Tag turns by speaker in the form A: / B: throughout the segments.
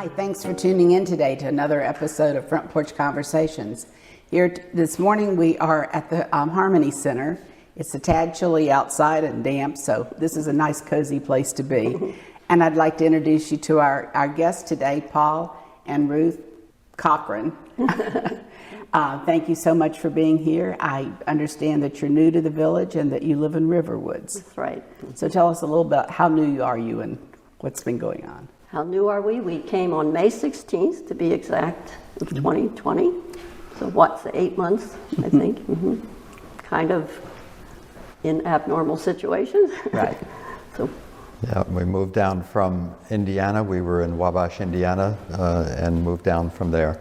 A: Hi, thanks for tuning in today to another episode of Front Porch Conversations. Here this morning we are at the Harmony Center. It's a tad chilly outside and damp, so this is a nice cozy place to be. And I'd like to introduce you to our guests today, Paul and Ruth Cochrane. Thank you so much for being here. I understand that you're new to the village and that you live in Riverwoods.
B: That's right.
A: So tell us a little bit, how new are you and what's been going on?
B: How new are we? We came on May 16th, to be exact, of 2020. So what's 8 months, I think. Kind of in abnormal situations.
A: Right.
B: So.
C: Yeah, we moved down from Indiana. We were in Wabash, Indiana, and moved down from there.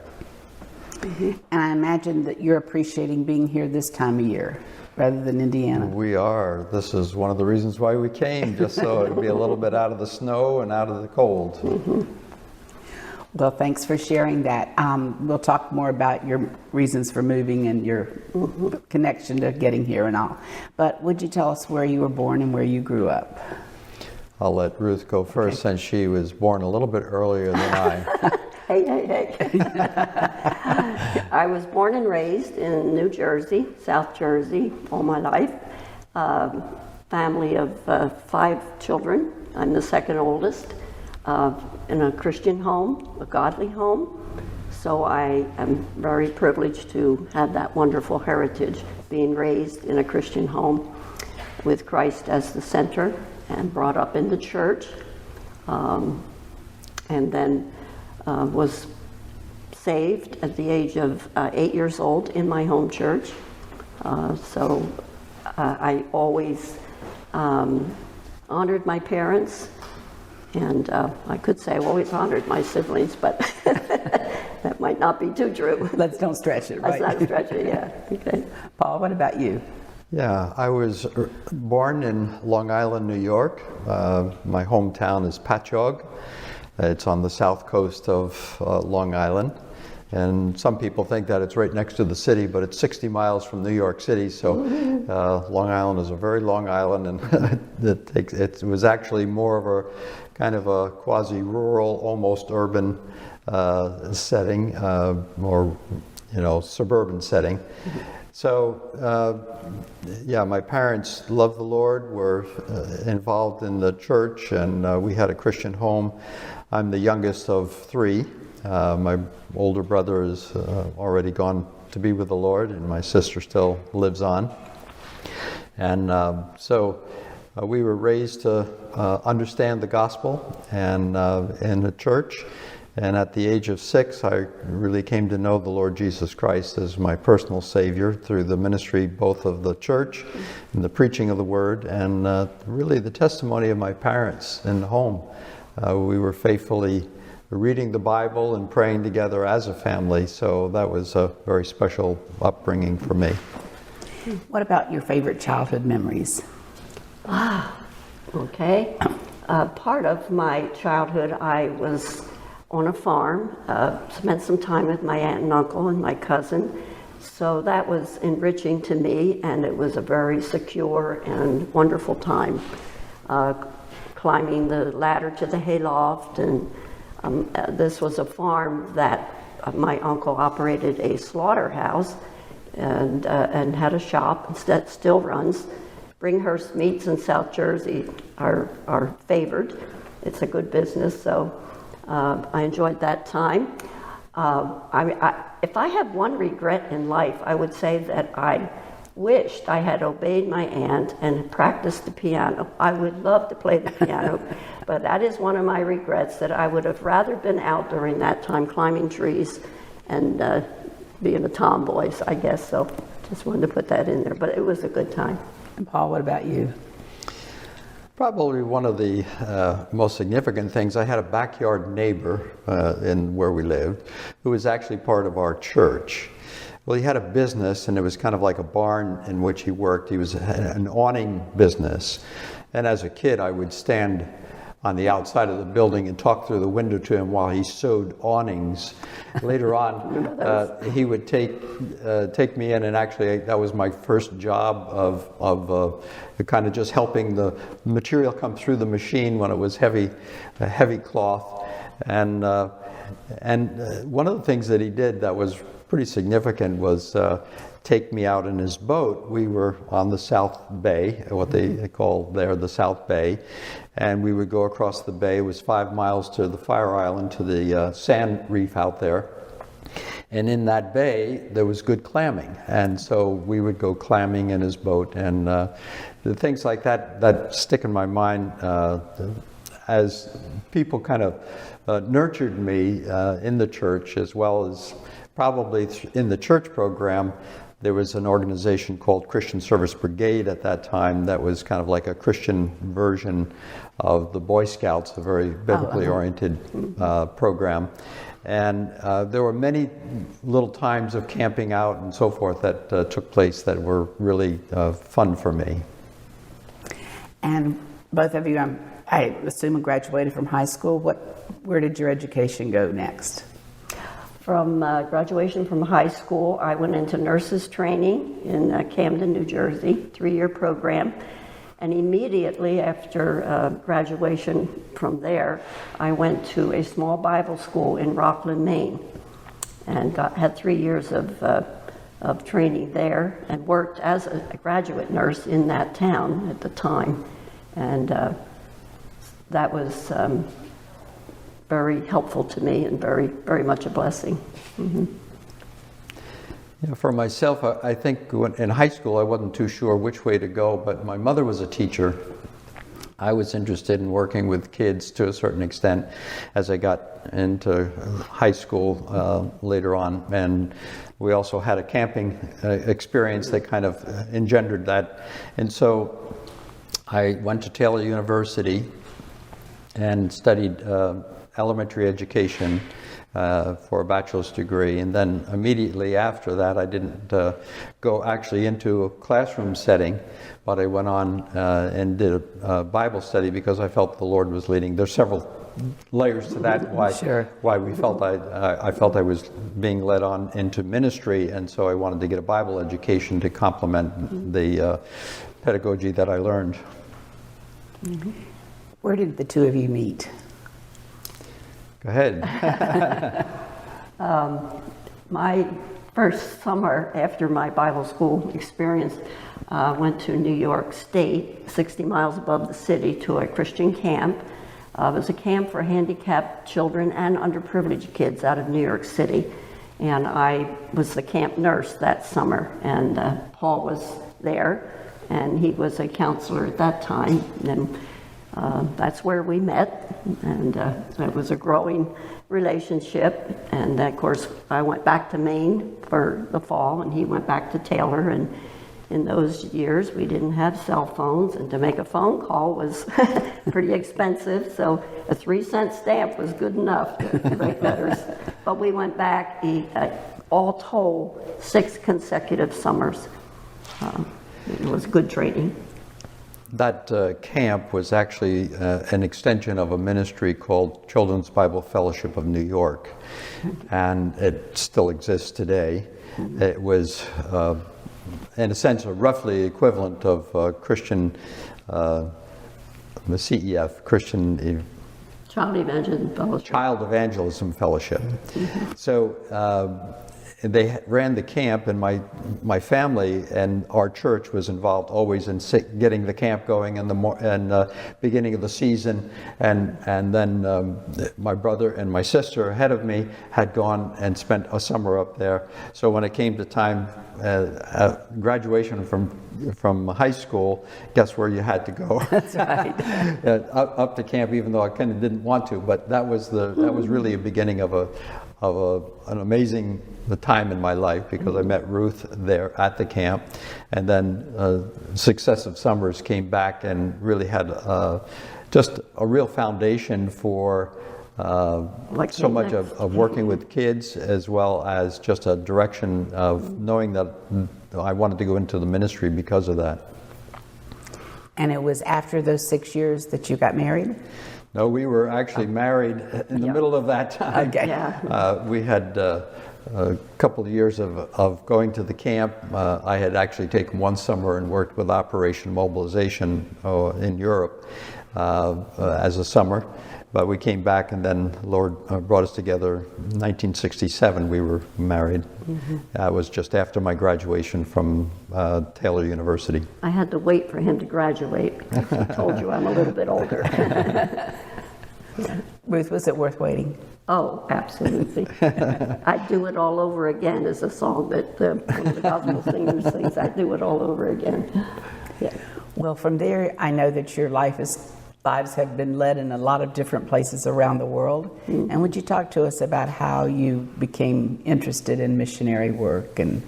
A: And I imagine that you're appreciating being here this time of year rather than Indiana.
C: We are. This is one of the reasons why we came, just so it would be a little bit out of the snow and out of the cold.
A: Well, thanks for sharing that. We'll talk more about your reasons for moving and your connection to getting here and all. But would you tell us where you were born and where you grew up?
C: I'll let Ruth go first, since she was born a little bit earlier than I.
B: Hey. I was born and raised in New Jersey, South Jersey, all my life. Family of 5 children. I'm the second oldest. In a Christian home, a godly home. So I am very privileged to have that wonderful heritage, being raised in a Christian home with Christ as the center and brought up in the church. And then was saved at the age of 8 years old in my home church. So I always honored my parents, and I could say I always honored my siblings, but that might not be too true.
A: Don't stretch it, right?
B: Let's not stretch it, yeah. Okay.
A: Paul, what about you?
C: Yeah, I was born in Long Island, New York. My hometown is Patchogue. It's on the south coast of Long Island, and some people think that it's right next to the city, but it's 60 miles from New York City, so Long Island is a very long island, and it was actually more of a kind of a quasi-rural, almost urban setting, or suburban setting. So, my parents loved the Lord, were involved in the church, and we had a Christian home. I'm the youngest of 3. My older brother is already gone to be with the Lord, and my sister still lives on. And so we were raised to understand the gospel and in the church. And at the age of 6, I really came to know the Lord Jesus Christ as my personal Savior through the ministry both of the church and the preaching of the Word, and really the testimony of my parents in the home. We were faithfully reading the Bible and praying together as a family, so that was a very special upbringing for me.
A: What about your favorite childhood memories?
B: Okay. Part of my childhood, I was on a farm, spent some time with my aunt and uncle and my cousin. So that was enriching to me, and it was a very secure and wonderful time. Climbing the ladder to the hayloft, and this was a farm that my uncle operated a slaughterhouse and had a shop that still runs. Bringhurst Meats in South Jersey are favored. It's a good business, so I enjoyed that time. If I have one regret in life, I would say that I wished I had obeyed my aunt and practiced the piano. I would love to play the piano, but that is one of my regrets, that I would have rather been out during that time climbing trees and being a tomboy, I guess. So just wanted to put that in there, but it was a good time.
A: And Paul, what about you?
C: Probably one of the most significant things, I had a backyard neighbor in where we lived who was actually part of our church. Well, he had a business, and it was kind of like a barn in which he worked. He was an awning business. And as a kid, I would stand on the outside of the building and talk through the window to him while he sewed awnings. Later on, he would take me in, and actually that was my first job of kind of just helping the material come through the machine when it was heavy cloth. And One of the things that he did that was pretty significant was take me out in his boat. We were on the South Bay, what they call there the South Bay, and we would go across the bay. It was 5 miles to the Fire Island, to the sand reef out there. And in that bay, there was good clamming. And so we would go clamming in his boat. And the things like that stick in my mind as people kind of nurtured me in the church, as well as probably in the church program. There was an organization called Christian Service Brigade at that time that was kind of like a Christian version of the Boy Scouts, a very biblically oriented program. And there were many little times of camping out and so forth that took place that were really fun for me.
A: And both of you, I assume, graduated from high school. Where did your education go next?
B: From graduation from high school, I went into nurses training in Camden, New Jersey, 3-year program. And immediately after graduation from there, I went to a small Bible school in Rockland, Maine, and had 3 years of training there, and worked as a graduate nurse in that town at the time. And that was very helpful to me and very, very much a blessing. Mm-hmm.
C: Yeah, for myself, I think in high school I wasn't too sure which way to go, but my mother was a teacher. I was interested in working with kids to a certain extent as I got into high school later on, and we also had a camping experience that kind of engendered that. And so I went to Taylor University and studied elementary education for a bachelor's degree, and then immediately after that I didn't go actually into a classroom setting, but I went on and did a Bible study because I felt the Lord was leading. There's several layers to that why we felt I felt I was being led on into ministry, and so I wanted to get a Bible education to complement the pedagogy that I learned.
A: Mm-hmm. Where did the two of you meet?
C: Go ahead.
B: My first summer after my Bible school experience, went to New York State, 60 miles above the city, to a Christian camp. It was a camp for handicapped children and underprivileged kids out of New York City. And I was the camp nurse that summer, and Paul was there, and he was a counselor at that time. And that's where we met, and it was a growing relationship. And of course, I went back to Maine for the fall, and he went back to Taylor. And in those years, we didn't have cell phones, and to make a phone call was pretty expensive. So a 3-cent stamp was good enough to write letters. But we went back, all told, 6 consecutive summers. It was good training.
C: That camp was actually an extension of a ministry called Children's Bible Fellowship of New York, and it still exists today. It was, in a sense, a roughly equivalent of Christian, the CEF, Christian
B: Child Evangelism Fellowship.
C: Child Evangelism Fellowship. Mm-hmm. So they ran the camp, and my family and our church was involved always in getting the camp going in the beginning of the season, and then my brother and my sister ahead of me had gone and spent a summer up there. So when it came to time, graduation from high school, guess where you had to go?
A: That's right.
C: up to camp, even though I kind of didn't want to, but that was really a beginning of an amazing time in my life, because I met Ruth there at the camp, and then successive summers came back and really had just a real foundation for so much of working with kids, as well as just a direction of knowing that I wanted to go into the ministry because of that.
A: And it was after those 6 years that you got married?
C: No, we were actually married in the middle of that time.
A: Okay.
B: Yeah.
C: We had a couple of years of going to the camp. I had actually taken one summer and worked with Operation Mobilization in Europe as a summer. But we came back, and then the Lord brought us together. In 1967, we were married. That was just after my graduation from Taylor University.
B: I had to wait for him to graduate because he told you I'm a little bit older.
A: Ruth, was it worth waiting?
B: Oh, absolutely. I'd do it all over again is a song that one of the gospel singers sings. I'd do it all over again. Yeah.
A: Well, from there, I know that your lives have been led in a lot of different places around the world. And would you talk to us about how you became interested in missionary work? And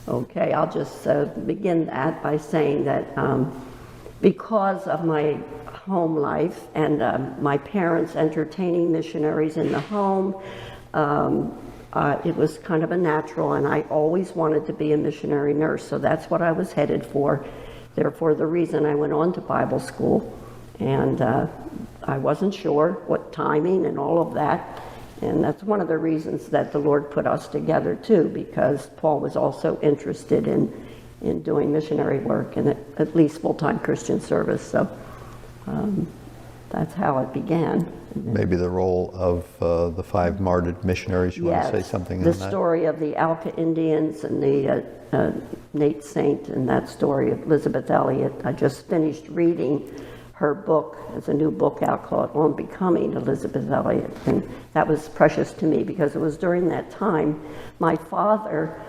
B: Okay, I'll just begin that by saying that because of my home life and my parents entertaining missionaries in the home, it was kind of a natural, and I always wanted to be a missionary nurse, so that's what I was headed for. Therefore, the reason I went on to Bible school, and I wasn't sure what timing and all of that, and that's one of the reasons that the Lord put us together too, because Paul was also interested in doing missionary work and at least full-time Christian service, so that's how it began.
C: Maybe the role of the 5 martyred missionaries. You want to say something on that?
B: The story of the Alka Indians and the Nate Saint and that story of Elizabeth Elliot. I just finished reading her book. There's a new book out called On Becoming Elizabeth Elliot, and that was precious to me because it was during that time my father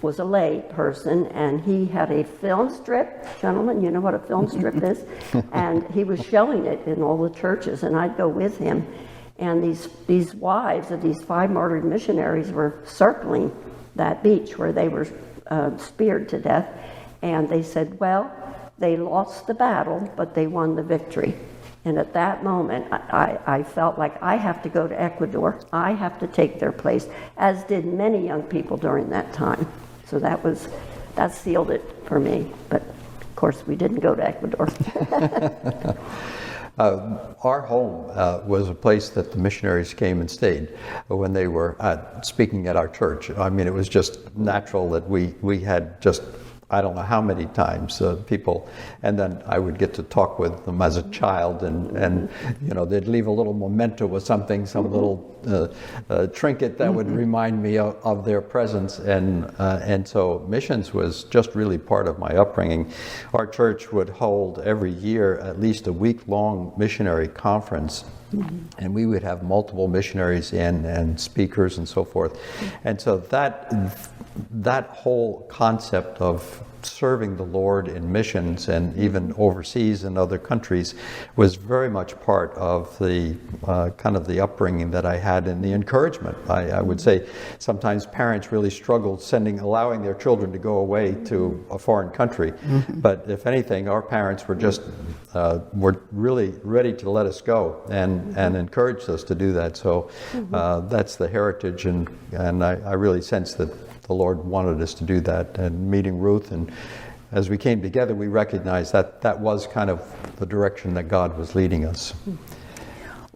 B: was a lay person, and he had a film strip. Gentlemen, you know what a film strip is? And he was showing it in all the churches, and I'd go with him. And these wives of these 5 martyred missionaries were circling that beach where they were speared to death. And they said, well, they lost the battle, but they won the victory. And at that moment, I felt like I have to go to Ecuador. I have to take their place, as did many young people during that time. So that sealed it for me. But of course, we didn't go to Ecuador.
C: Our home was a place that the missionaries came and stayed when they were speaking at our church. I mean, it was just natural that we had just, I don't know how many times people, and then I would get to talk with them as a child, and you know, they'd leave a little memento or something, some little trinket that would remind me of their presence, and so missions was just really part of my upbringing. Our church would hold every year at least a week-long missionary conference. And we would have multiple missionaries in and speakers and so forth. And so that whole concept of serving the Lord in missions and even overseas in other countries was very much part of the kind of the upbringing that I had and the encouragement. I would say sometimes parents really struggled allowing their children to go away to a foreign country. But if anything, our parents were just were really ready to let us go and encouraged us to do that. So that's the heritage, and I really sense that the Lord wanted us to do that. And meeting Ruth, and as we came together, we recognized that that was kind of the direction that God was leading us.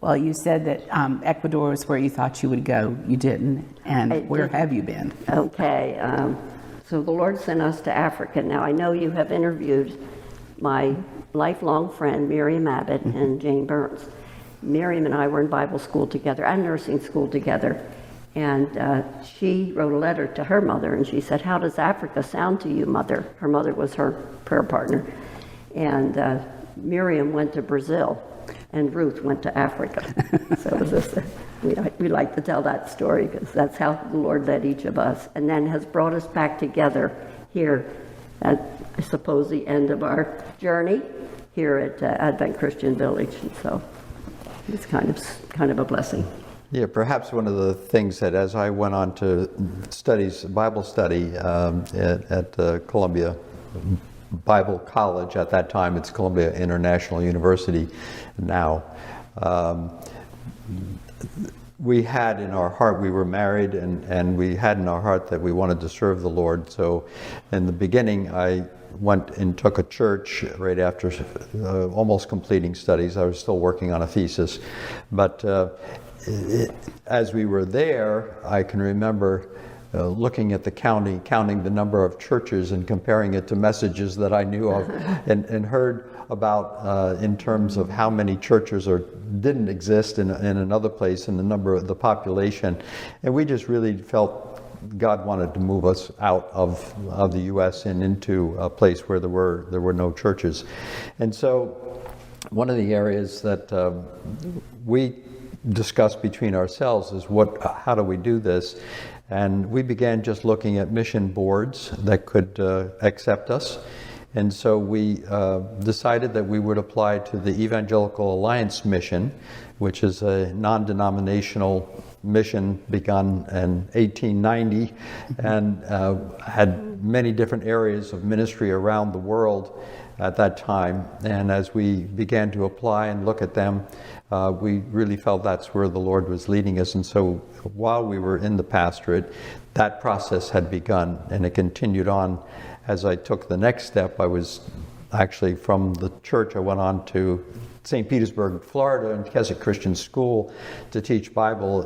A: well, you said that Ecuador was where you thought you would go. You didn't. And where have you been?
B: Okay. So the Lord sent us to Africa. Now, I know you have interviewed my lifelong friend, Miriam Abbott and Jane Burns. Miriam and I were in Bible school together and nursing school together. And she wrote a letter to her mother, and she said, "How does Africa sound to you, Mother?" Her mother was her prayer partner. And Miriam went to Brazil, and Ruth went to Africa. So we like to tell that story because that's how the Lord led each of us, and then has brought us back together here at, I suppose, the end of our journey here at Advent Christian Village. And so it's kind of a blessing.
C: Yeah, perhaps one of the things that as I went on to Bible study at Columbia Bible College, at that time it's Columbia International University now, we had in our heart, we were married, and we had in our heart that we wanted to serve the Lord. So in the beginning, I went and took a church right after almost completing studies. I was still working on a thesis. But as we were there, I can remember looking at the county, counting the number of churches and comparing it to messages that I knew of and heard about in terms of how many churches didn't exist in another place and the number of the population. And we just really felt God wanted to move us out of the U.S. and into a place where there were no churches. And so one of the areas that we discussed between ourselves is how do we do this? And we began just looking at mission boards that could accept us. And so we decided that we would apply to the Evangelical Alliance Mission, which is a non-denominational mission begun in 1890 and had many different areas of ministry around the world at that time. And as we began to apply and look at them, we really felt that's where the Lord was leading us. And so while we were in the pastorate, that process had begun, and it continued on. As I took the next step, I was actually from the church, I went on to St. Petersburg, Florida, in Keswick Christian School to teach Bible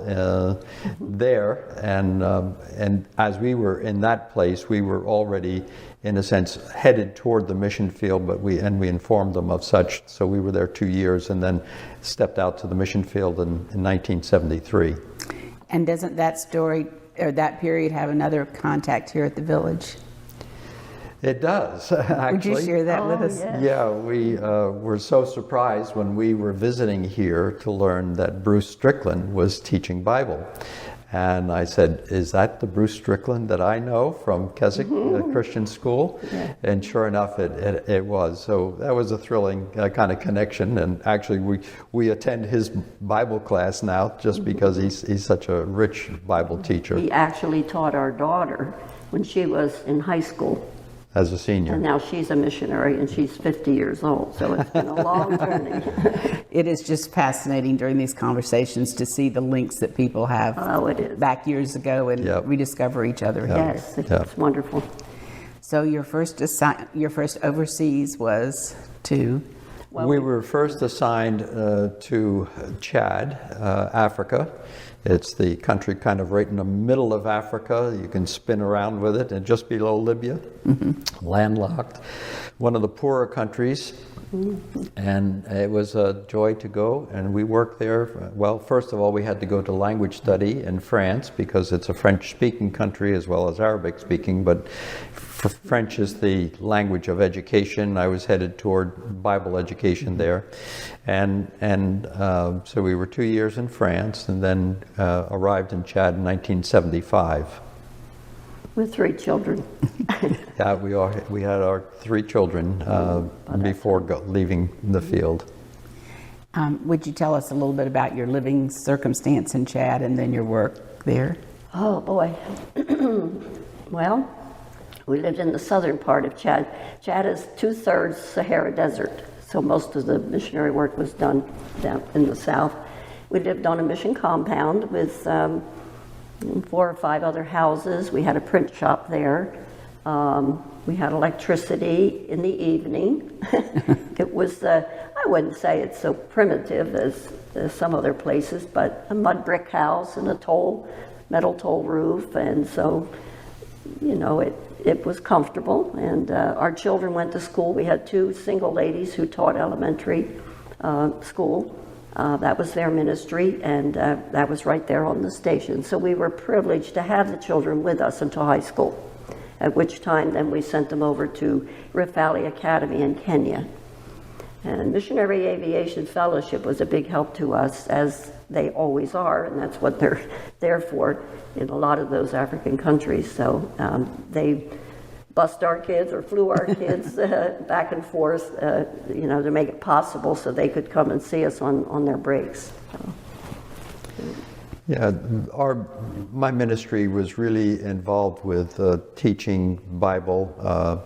C: there. And as we were in that place, we were already, in a sense, headed toward the mission field, but we informed them of such. So we were there 2 years and then stepped out to the mission field in 1973.
A: And doesn't that story or that period have another contact here at the village?
C: It does, actually.
A: Would you share that with us?
B: Yes.
C: Yeah, we were so surprised when we were visiting here to learn that Bruce Strickland was teaching Bible. And I said, is that the Bruce Strickland that I know from Keswick Christian School?
B: Yeah.
C: And sure enough, it was. So that was a thrilling kind of connection. And actually, we attend his Bible class now just because he's such a rich Bible teacher.
B: He actually taught our daughter when she was in high school.
C: As a senior.
B: And now she's a missionary and she's 50 years old, so it's been a long journey.
A: It is just fascinating during these conversations to see the links that people have
B: It is.
A: back years ago and
C: Yep.
A: rediscover each other here.
B: Yes, it's wonderful.
A: So your first overseas was to?
C: We were first assigned to Chad, Africa. It's the country kind of right in the middle of Africa. You can spin around with it, and just below Libya, landlocked. One of the poorer countries, and it was a joy to go, and we worked there. Well, first of all, we had to go to language study in France because it's a French-speaking country as well as Arabic-speaking, but French is the language of education. I was headed toward Bible education there. And so we were 2 years in France and then arrived in Chad in 1975.
B: With 3 children.
C: Yeah, we had our 3 children before leaving the field.
A: Would you tell us a little bit about your living circumstance in Chad and then your work there?
B: Oh, boy. Well, we lived in the southern part of Chad. Chad is 2/3 Sahara Desert, so most of the missionary work was done down in the south. We lived on a mission compound with 4 or 5 other houses. We had a print shop there. We had electricity in the evening. It was, I wouldn't say it's so primitive as some other places, but a mud brick house and a metal toll roof, and so, you know, it was comfortable. And our children went to school. We had 2 single ladies who taught elementary school. That was their ministry, and that was right there on the station. So we were privileged to have the children with us until high school, at which time then we sent them over to Rift Valley Academy in Kenya. And Missionary Aviation Fellowship was a big help to us, as they always are, and that's what they're there for in a lot of those African countries. So they bussed our kids or flew our kids back and forth, you know, to make it possible so they could come and see us on their breaks. So.
C: Yeah, my ministry was really involved with teaching Bible.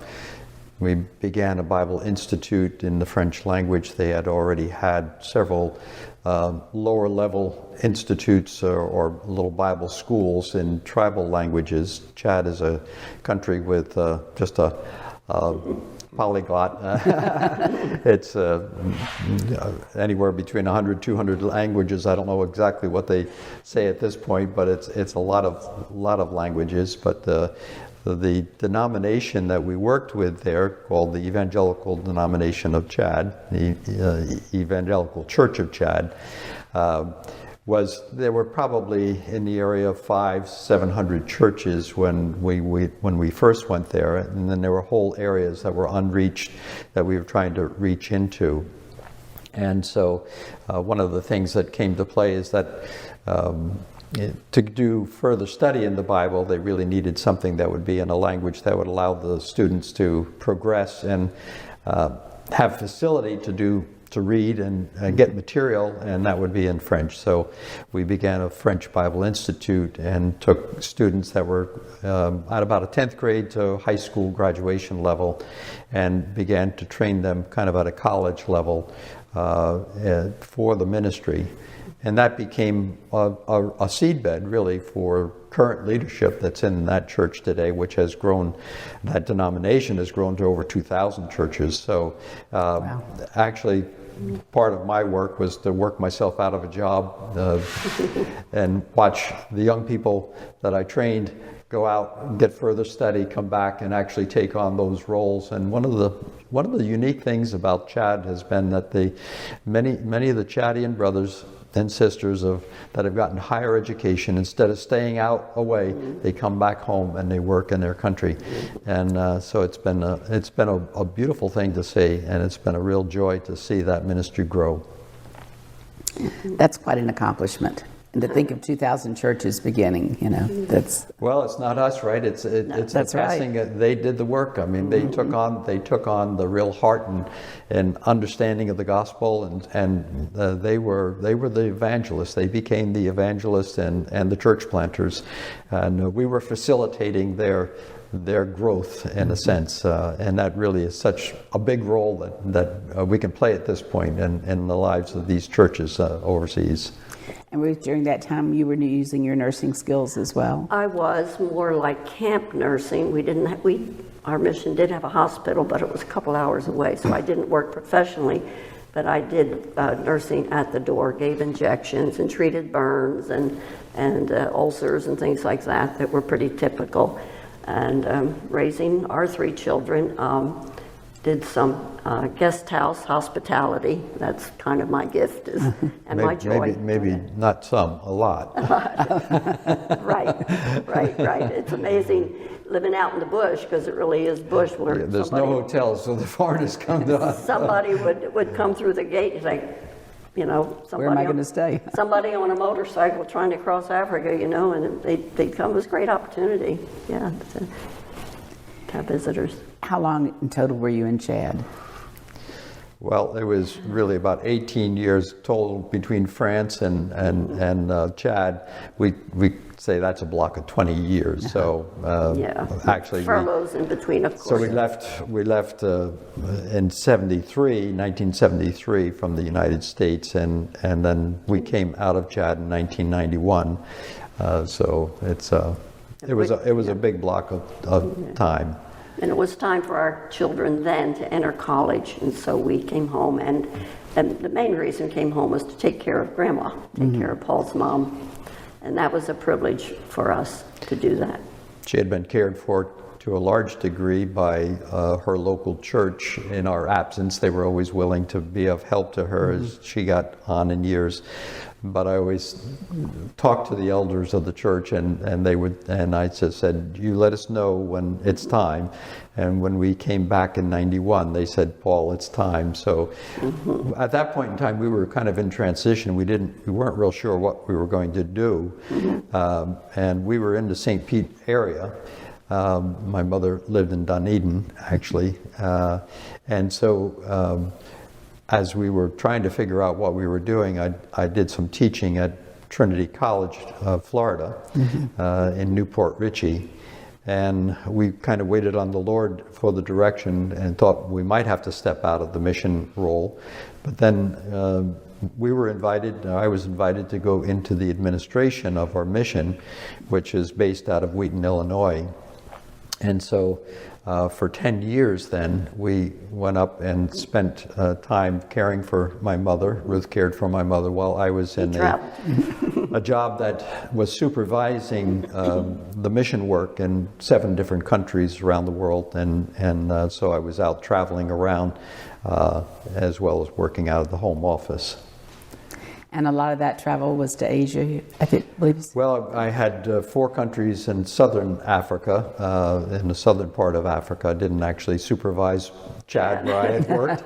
C: We began a Bible Institute in the French language. They had already had several lower level institutes or little Bible schools in tribal languages. Chad is a country with just a polyglot. It's anywhere between 100, 200 languages. I don't know exactly what they say at this point, but it's a lot of languages. But the denomination that we worked with there, called the Evangelical Denomination of Chad, the Evangelical Church of Chad, there were probably in the area of 500-700 churches when we first went there, and then there were whole areas that were unreached that we were trying to reach into. And so one of the things that came to play is that to do further study in the Bible, they really needed something that would be in a language that would allow the students to progress and have facility to read and get material, and that would be in French. So we began a French Bible Institute and took students that were at about a 10th grade to high school graduation level and began to train them kind of at a college level for the ministry. And that became a seedbed, really, for current leadership that's in that church today, which has grown, that denomination has grown to over 2,000 churches. So wow. Actually, part of my work was to work myself out of a job and watch the young people that I trained go out and get further study, come back and actually take on those roles. And one of the unique things about Chad has been that many of the Chadian brothers and sisters that have gotten higher education, instead of staying out away, they come back home and they work in their country. And so it's been a beautiful thing to see, and it's been a real joy to see that ministry grow.
A: That's quite an accomplishment. And to think of 2,000 churches beginning, that's...
C: Well, it's not us, right? It's
A: that's
C: passing.
A: Right.
C: They did the work. I mean, they took on the real heart and understanding of the gospel, and they were the evangelists. They became the evangelists and the church planters, and we were facilitating their growth in a sense, and that really is such a big role that we can play at this point in the lives of these churches overseas.
A: And Ruth, during that time, you were using your nursing skills as well?
B: I was more like camp nursing. Our mission did have a hospital, but it was a couple hours away, so I didn't work professionally. But I did nursing at the door, gave injections and treated burns and ulcers and things like that were pretty typical. And raising our 3 children, did some guest house hospitality. That's kind of my gift and my joy.
C: Maybe not some, a lot.
B: Right. It's amazing living out in the bush, because it really is bush. Where
C: there's no hotels, so the foreigners come to us.
B: Somebody would come through the gate and say,
A: where am I going to stay?
B: Somebody on a motorcycle trying to cross Africa, and they'd come. It was a great opportunity, to have visitors.
A: How long in total were you in Chad?
C: Well, it was really about 18 years total between France and Chad. We say that's a block of 20 years. So actually,
B: furloughs in between, of course.
C: So we left in 1973, from the United States, and then we came out of Chad in 1991. So it was a big block of time.
B: And it was time for our children then to enter college, and so we came home, and the main reason we came home was to take care of Grandma, take care of Paul's mom, and that was a privilege for us to do that.
C: She had been cared for to a large degree by her local church in our absence. They were always willing to be of help to her as she got on in years. But I always talked to the elders of the church, and I just said, you let us know when it's time. And when we came back in 91, they said, Paul, it's time. So at that point in time, we were kind of in transition. We weren't real sure what we were going to do. And we were in the St. Pete area. My mother lived in Dunedin, actually. And so as we were trying to figure out what we were doing, I did some teaching at Trinity College, Florida, in Newport Richey. And we kind of waited on the Lord for the direction and thought we might have to step out of the mission role. But then I was invited to go into the administration of our mission, which is based out of Wheaton, Illinois. And so for 10 years then, we went up and spent time caring for my mother. Ruth cared for my mother while I was in a job that was supervising the mission work in 7 different countries around the world. And so I was out traveling around as well as working out of the home office.
A: And a lot of that travel was to Asia, I believe.
C: Well, I had 4 countries in southern Africa, in the southern part of Africa. I didn't actually supervise Chad where I had worked.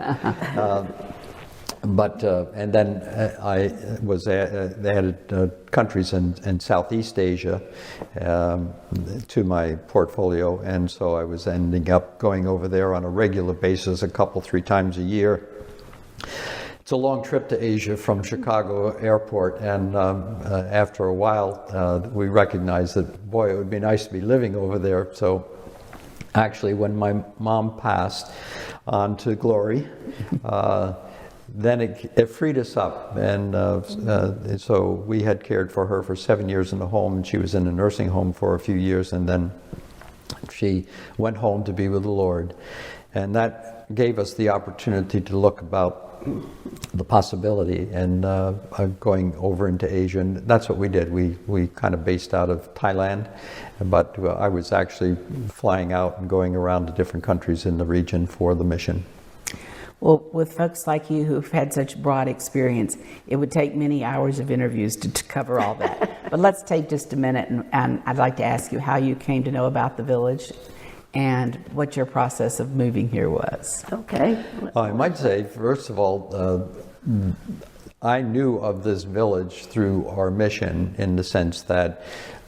C: And then I was added countries in Southeast Asia to my portfolio. And so I was ending up going over there on a regular basis, 3 times a year. It's a long trip to Asia from Chicago airport, and after a while we recognized that, boy, it would be nice to be living over there. So actually, when my mom passed on to glory, then it freed us up, and so we had cared for her for 7 years in the home, and she was in a nursing home for a few years, and then she went home to be with the Lord. And that gave us the opportunity to look about the possibility and going over into Asia, and that's what we did. We kind of based out of Thailand, but I was actually flying out and going around to different countries in the region for the mission.
A: Well, with folks like you who've had such broad experience, it would take many hours of interviews to cover all that. But let's take just a minute, and I'd like to ask you how you came to know about the village and what your process of moving here was.
B: Okay.
C: I might say, first of all, I knew of this village through our mission, in the sense that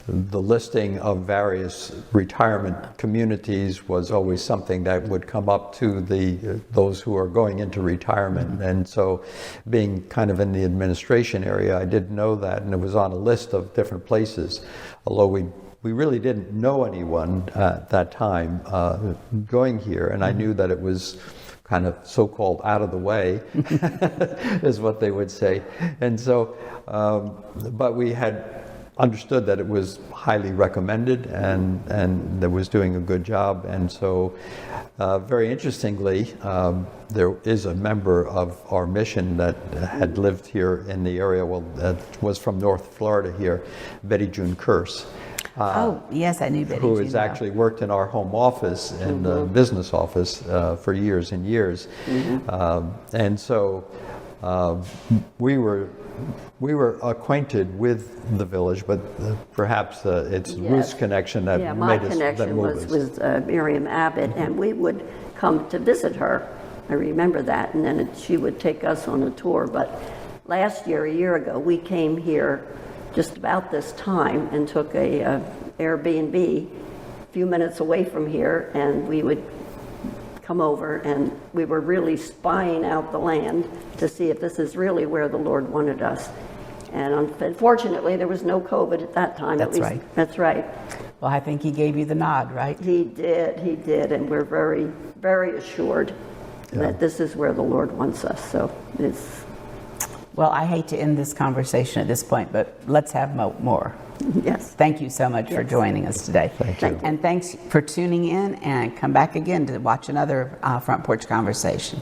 C: the listing of various retirement communities was always something that would come up to those who are going into retirement. And so, being kind of in the administration area, I did know that, and it was on a list of different places, although we really didn't know anyone at that time going here, and I knew that it was kind of so-called out of the way, is what they would say. And so, but we had understood that it was highly recommended and that was doing a good job. And so, very interestingly, there is a member of our mission that had lived here in the area, that was from North Florida here, Betty June Curse.
A: Oh, yes, I knew Betty
C: Who
A: June
C: has
A: well.
C: actually worked in our home office and the business office for years and years. And so we were acquainted with the village, but perhaps it's Ruth's connection that
B: Yeah, my
C: made us
B: connection was
C: us.
B: with Miriam Abbott, and we would come to visit her. I remember that, and then she would take us on a tour. But last year, a year ago, we came here just about this time and took a Airbnb a few minutes away from here, and we would come over, and we were really spying out the land to see if this is really where the Lord wanted us. And unfortunately, there was no COVID at that time.
A: That's
B: at least.
A: right.
B: That's right.
A: Well, I think he gave you the nod, right?
B: He did, and we're very, very assured that this is where the Lord wants us. So it's...
A: Well, I hate to end this conversation at this point, but let's have more.
B: Yes.
A: Thank you so much for joining us today.
C: Thank you.
A: And thanks for tuning in, and come back again to watch another Front Porch Conversation.